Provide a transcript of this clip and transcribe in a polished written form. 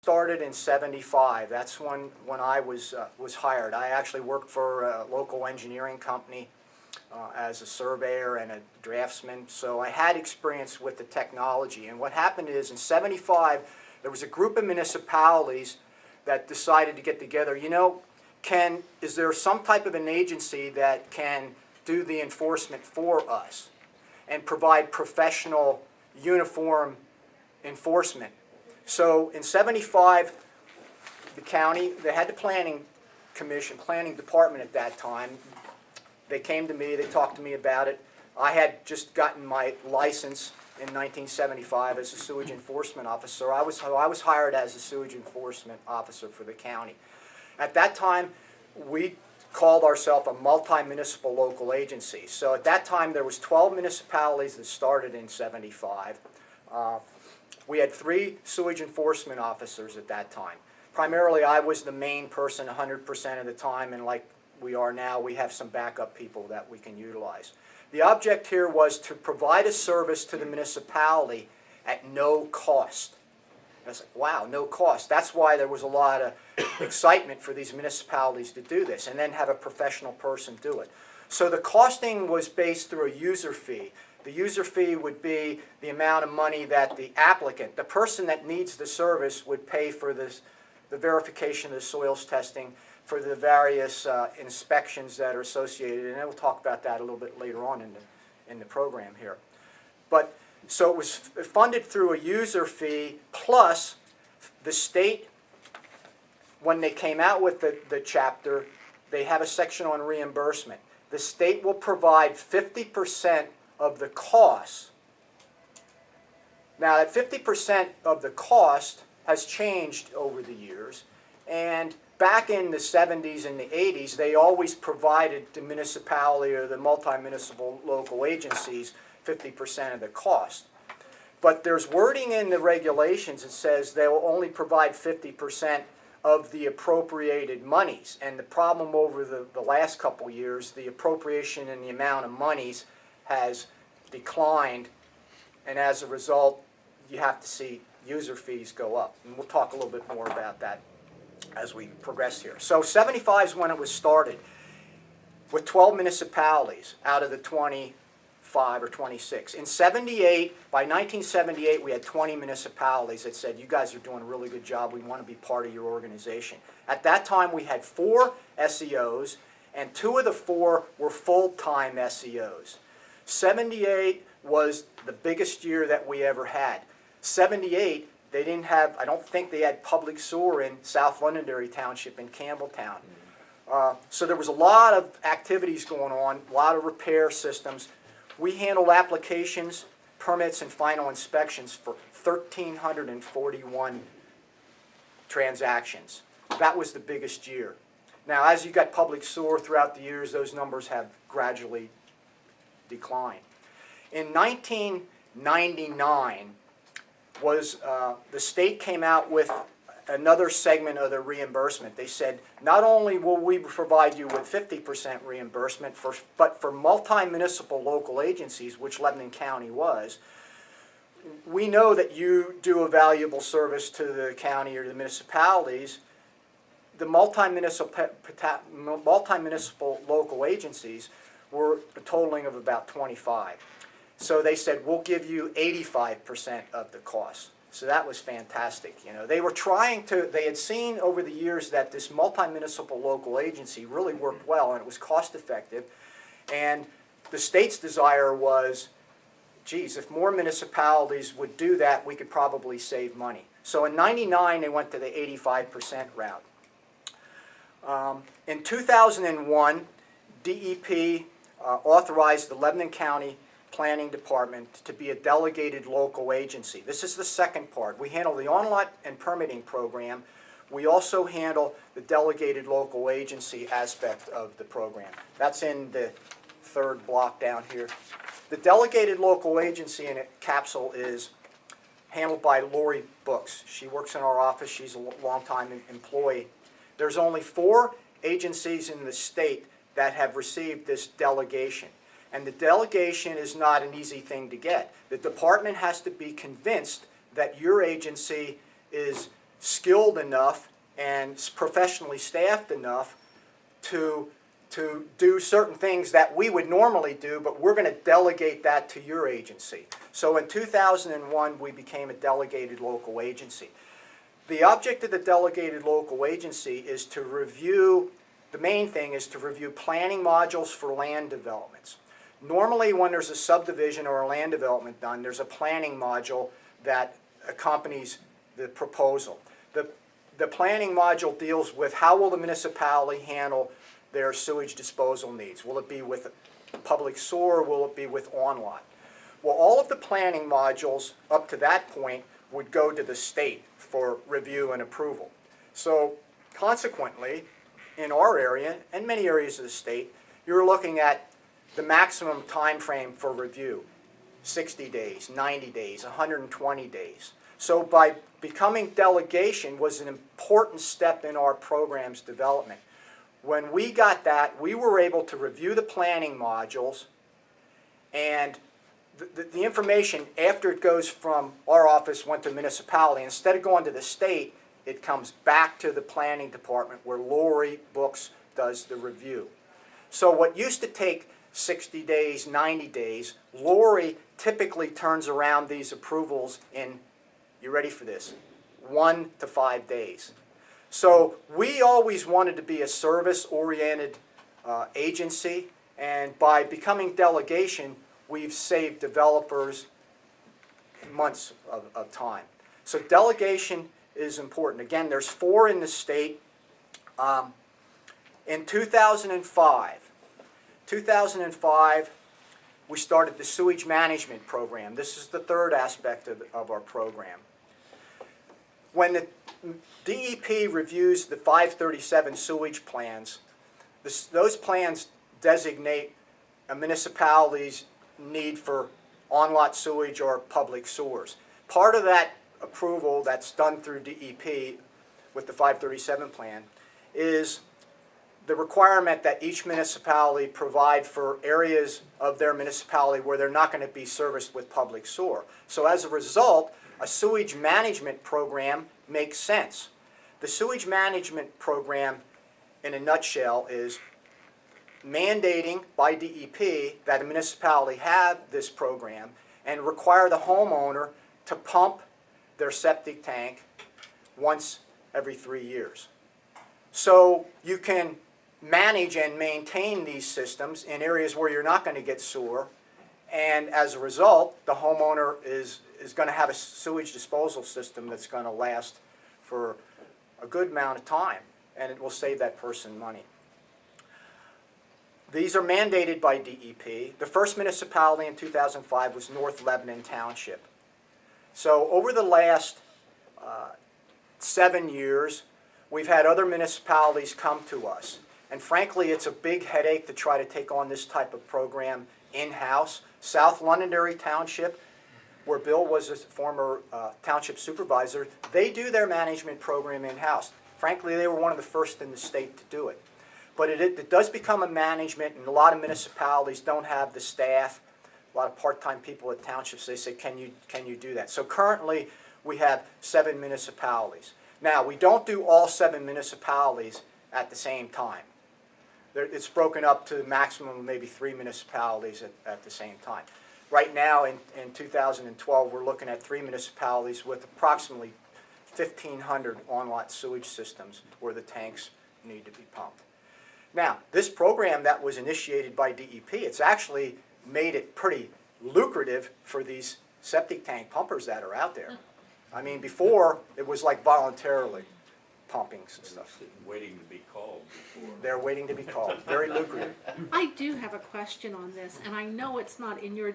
started in '75. That's when I was hired. I actually worked for a local engineering company as a surveyor and a draftsman, so I had experience with the technology. And what happened is in '75, there was a group of municipalities that decided to get together. You know, is there some type of an agency that can do the enforcement for us and provide professional, uniform enforcement? So in '75, the county, they had the planning department at that time. They came to me, they talked to me about it. I had just gotten my license in 1975 as a sewage enforcement officer. I was hired as a sewage enforcement officer for the county. At that time, we called ourselves a multi-municipal local agency. So at that time, there was 12 municipalities that started in '75. We had 3 sewage enforcement officers at that time. Primarily, I was the main person 100% of the time, and like we are now, we have some backup people that we can utilize. The object here was to provide a service to the municipality at no cost. And I was like, wow, no cost. That's why there was a lot of excitement for these municipalities to do this, and then have a professional person do it. So the costing was based through a user fee. The user fee would be the amount of money that the applicant, the person that needs the service, would pay for the verification of the soils testing, for the various inspections that are associated, and we'll talk about that a little bit later on in the program here. But so it was funded through a user fee, plus the state, when they came out with the chapter, they have a section on reimbursement. The state will provide 50% of the cost. Now, that 50% of the cost has changed over the years, and back in the '70s and the '80s, they always provided the municipality or the multi-municipal local agencies 50% of the cost. But there's wording in the regulations that says they will only provide 50% of the appropriated monies. And the problem over the last couple years, the appropriation and the amount of monies has declined, and as a result, you have to see user fees go up. And we'll talk a little bit more about that as we progress here. So '75 is when it was started, with 12 municipalities out of the 25 or 26. In '78, by 1978, we had 20 municipalities that said, you guys are doing a really good job, we want to be part of your organization. At that time, we had 4 SEOs, and 2 of the 4 were full-time SEOs. '78 was the biggest year that we ever had. '78, they didn't have, I don't think they had public sewer in South Londonderry Township in Campbelltown. So there was a lot of activities going on, a lot of repair systems. We handled applications, permits, and final inspections for 1,341 transactions. That was the biggest year. Now, as you got public sewer throughout the years, those numbers have gradually declined. In 1999, the state came out with another segment of the reimbursement. They said, not only will we provide you with 50% reimbursement, but for multi-municipal local agencies, which Lebanon County was, we know that you do a valuable service to the county or the municipalities. The multi-municipal local agencies were a totaling of about 25. So they said, we'll give you 85% of the cost. So that was fantastic. You know, they were they had seen over the years that this multi-municipal local agency really worked well, and it was cost effective. And the state's desire was, geez, if more municipalities would do that, we could probably save money. So in '99, they went to the 85% route. In 2001, DEP authorized the Lebanon County Planning Department to be a delegated local agency. This is the second part. We handle the on-lot and permitting program. We also handle the delegated local agency aspect of the program. That's in the third block down here. The delegated local agency in a capsule is handled by Lori Books. She works in our office. She's a long-time employee. There's only 4 agencies in the state that have received this delegation. And the delegation is not an easy thing to get. The department has to be convinced that your agency is skilled enough and professionally staffed enough to do certain things that we would normally do, but we're going to delegate that to your agency. So in 2001, we became a delegated local agency. The object of the delegated local agency is to review, the main thing is to review planning modules for land developments. Normally when there's a subdivision or a land development done, there's a planning module that accompanies the proposal. The planning module deals with how will the municipality handle their sewage disposal needs. Will it be with public sewer? Will it be with on-lot? Well, all of the planning modules up to that point would go to the state for review and approval. So consequently, in our area and many areas of the state, you're looking at the maximum time frame for review, 60 days, 90 days, 120 days. So by becoming delegation was an important step in our program's development. When we got that, we were able to review the planning modules, and the information after it goes from our office went to municipality. Instead of going to the state, it comes back to the planning department where Lori Books does the review. So what used to take 60 days, 90 days, Lori typically turns around these approvals in, you ready for this, 1 to 5 days. So we always wanted to be a service-oriented agency, and by becoming delegation, we've saved developers months of time. So delegation is important. Again, there's 4 in the state. In 2005, we started the sewage management program. This is the third aspect of our program. When the DEP reviews the 537 sewage plans, those plans designate a municipality's need for on-lot sewage or public sewers. Part of that approval that's done through DEP with the 537 plan is the requirement that each municipality provide for areas of their municipality where they're not going to be serviced with public sewer. So as a result, a sewage management program makes sense. The sewage management program, in a nutshell, is mandating by DEP that a municipality have this program and require the homeowner to pump their septic tank once every 3 years. So you can manage and maintain these systems in areas where you're not going to get sewer, and as a result, the homeowner is going to have a sewage disposal system that's going to last for a good amount of time, and it will save that person money. These are mandated by DEP. The first municipality in 2005 was North Lebanon Township. So over the last 7 years, we've had other municipalities come to us. And frankly, it's a big headache to try to take on this type of program in-house. South Londonderry Township, where Bill was a former township supervisor, they do their management program in-house. Frankly, they were one of the first in the state to do it. But it does become a management, and a lot of municipalities don't have the staff. A lot of part-time people at townships, they say, can you do that? So currently, we have 7 municipalities. Now, we don't do all 7 municipalities at the same time. It's broken up to a maximum of maybe 3 municipalities at the same time. Right now, in 2012, we're looking at 3 municipalities with approximately 1,500 on-lot sewage systems where the tanks need to be pumped. Now, this program that was initiated by DEP, it's actually made it pretty lucrative for these septic tank pumpers that are out there. I mean, before, it was like voluntarily pumpings and stuff. Waiting to be called before. They're waiting to be called. Very lucrative. I do have a question on this, and I know it's not in your